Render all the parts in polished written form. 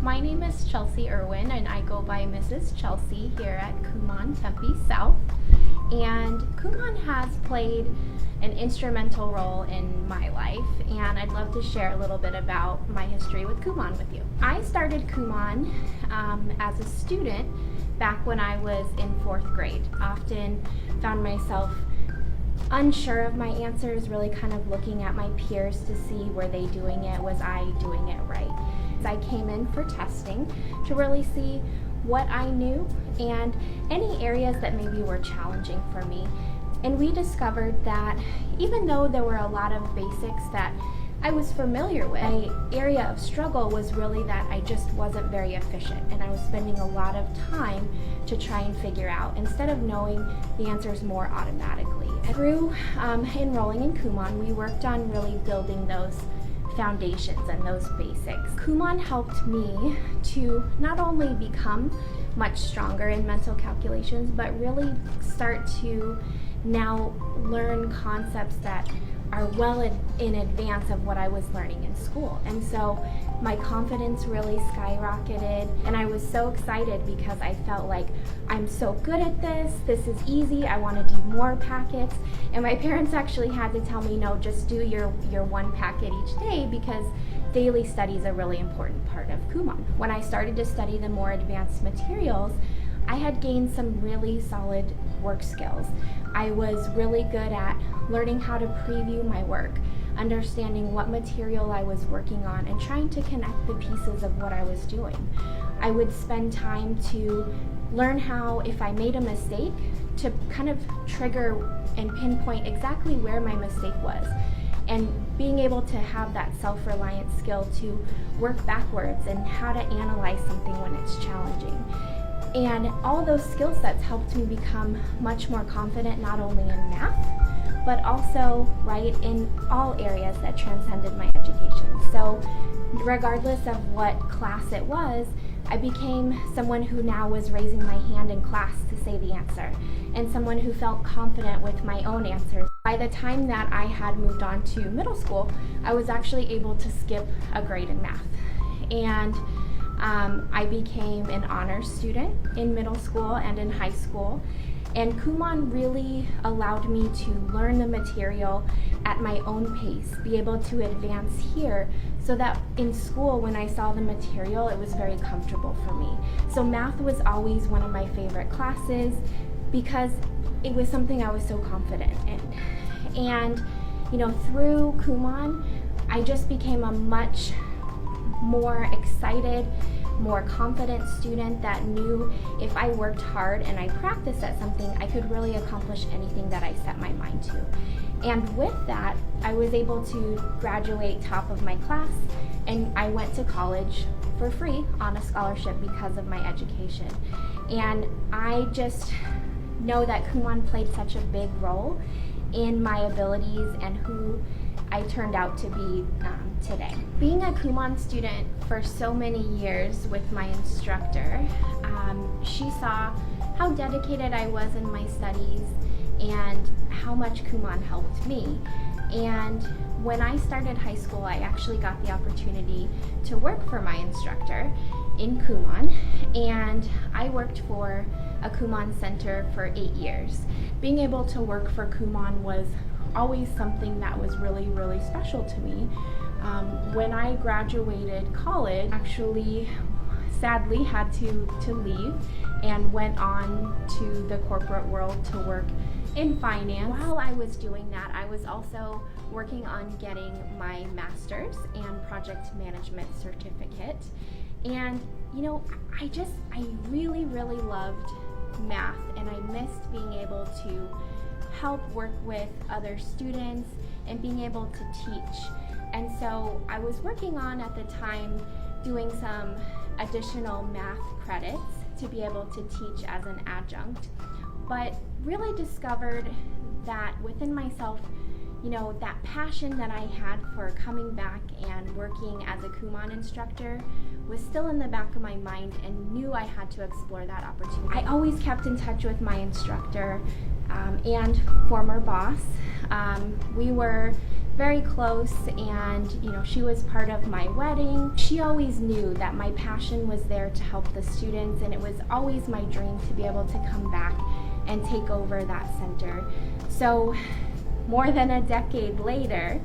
My name is Chelsie Irwin, and I go by Mrs. Chelsie here at Kumon, Tempe-South. And Kumon has played an instrumental role in my life, and I'd love to share a little bit about my history with Kumon with you. I started Kumon as a student back when I was in 4th grade. Often found myself unsure of my answers, really kind of looking at my peers to see were they doing it, was I doing it right. I came in for testing to really see what I knew and any areas that maybe were challenging for me. And we discovered that even though there were a lot of basics that I was familiar with, my area of struggle was really that I just wasn't very efficient, and I was spending a lot of time to try and figure out instead of knowing the answers more automatically. And through enrolling in Kumon, we worked on really building those foundations and those basics. Kumon helped me to not only become much stronger in mental calculations, but really start to now learn concepts that are well in advance of what I was learning in school. And so my confidence really skyrocketed, and I was so excited because I felt like I'm so good at this, this is easy, I want to do more packets. And my parents actually had to tell me, no, just do your one packet each day, because daily study is a really important part of Kumon. When I started to study the more advanced materials, I had gained some really solid work skills. I was really good at learning how to preview my work, understanding what material I was working on, and trying to connect the pieces of what I was doing. I would spend time to learn how, if I made a mistake, to kind of trigger and pinpoint exactly where my mistake was. And being able to have that self-reliant skill to work backwards and how to analyze something when it's challenging. And all those skill sets helped me become much more confident, not only in math, but also in all areas that transcended my education. So regardless of what class it was, I became someone who now was raising my hand in class to say the answer, and someone who felt confident with my own answers. By the time that I had moved on to middle school, I was actually able to skip a grade in math. And I became an honors student in middle school and in high school, and Kumon really allowed me to learn the material at my own pace, be able to advance here, so that in school when I saw the material it was very comfortable for me. So math was always one of my favorite classes because it was something I was so confident in. And through Kumon, I just became a much more excited, more confident student that knew if I worked hard and I practiced at something, I could really accomplish anything that I set my mind to. And with that, I was able to graduate top of my class, and I went to college for free on a scholarship because of my education. And I just know that Kumon played such a big role in my abilities and who I turned out to be today. Being a Kumon student for so many years with my instructor, she saw how dedicated I was in my studies and how much Kumon helped me. And when I started high school, I actually got the opportunity to work for my instructor in Kumon, and I worked for a Kumon center for 8 years. Being able to work for Kumon was always something that was really, really special to me. When I graduated college, actually sadly had to leave and went on to the corporate world to work in finance. While I was doing that, I was also working on getting my master's and project management certificate. And I really, really loved math, and I missed being able to help work with other students and being able to teach. And so I was working on, at the time, doing some additional math credits to be able to teach as an adjunct, but really discovered that within myself, that passion that I had for coming back and working as a Kumon instructor was still in the back of my mind, and knew I had to explore that opportunity. I always kept in touch with my instructor and former boss. We were very close, and she was part of my wedding. She always knew that my passion was there to help the students, and it was always my dream to be able to come back and take over that center. So more than a decade later,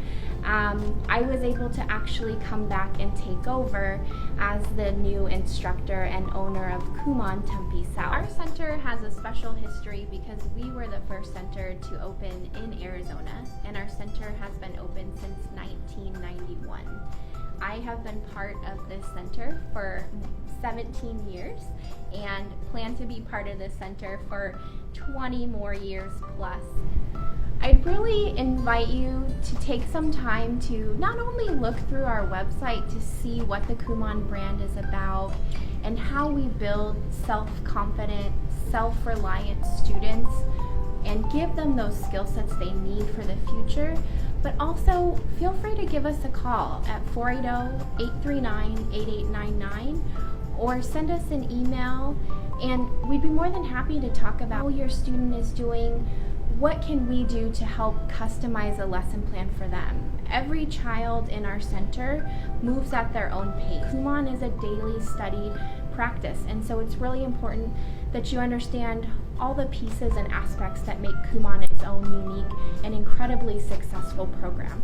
I was able to actually come back and take over as the new instructor and owner of Kumon Tempe-South. Our center has a special history because we were the first center to open in Arizona, and our center has been open since 1991. I have been part of this center for 17 years and plan to be part of this center for 20 more years plus. I'd really invite you to take some time to not only look through our website to see what the Kumon brand is about and how we build self-confident, self-reliant students and give them those skill sets they need for the future, but also feel free to give us a call at 480-839-8899 or send us an email, and we'd be more than happy to talk about how your student is doing. What can we do to help customize a lesson plan for them? Every child in our center moves at their own pace. Kumon is a daily study practice, and so it's really important that you understand all the pieces and aspects that make Kumon its own unique and incredibly successful program.